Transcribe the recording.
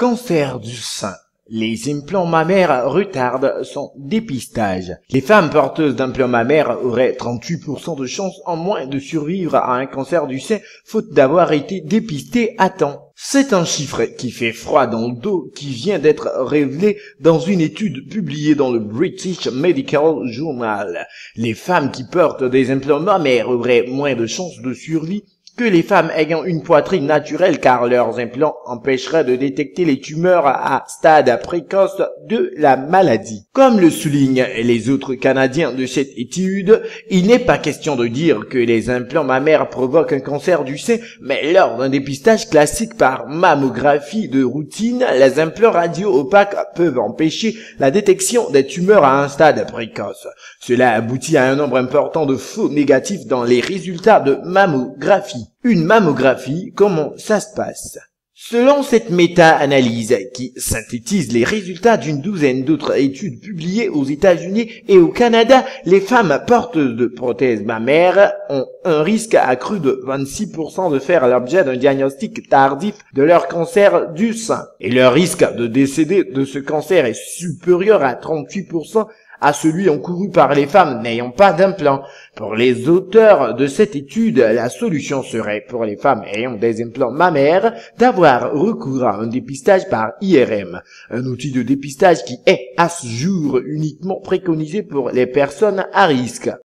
Cancer du sein. Les implants mammaires retardent son dépistage. Les femmes porteuses d'implants mammaires auraient 38% de chances en moins de survivre à un cancer du sein faute d'avoir été dépistées à temps. C'est un chiffre qui fait froid dans le dos qui vient d'être révélé dans une étude publiée dans le British Medical Journal. Les femmes qui portent des implants mammaires auraient moins de chances de survie que les femmes ayant une poitrine naturelle car leurs implants empêcheraient de détecter les tumeurs à stade précoce de la maladie. Comme le soulignent les autres Canadiens de cette étude, il n'est pas question de dire que les implants mammaires provoquent un cancer du sein, mais lors d'un dépistage classique par mammographie de routine, les implants radio opaques peuvent empêcher la détection des tumeurs à un stade précoce. Cela aboutit à un nombre important de faux négatifs dans les résultats de mammographie. Une mammographie, comment ça se passe? Selon cette méta-analyse qui synthétise les résultats d'une douzaine d'autres études publiées aux États-Unis et au Canada, les femmes porteuses de prothèses mammaires ont un risque accru de 26% de faire l'objet d'un diagnostic tardif de leur cancer du sein. Et leur risque de décéder de ce cancer est supérieur à 38% à celui encouru par les femmes n'ayant pas d'implant. Pour les auteurs de cette étude, la solution serait pour les femmes ayant des implants mammaires d'avoir recours à un dépistage par IRM, un outil de dépistage qui est à ce jour uniquement préconisé pour les personnes à risque.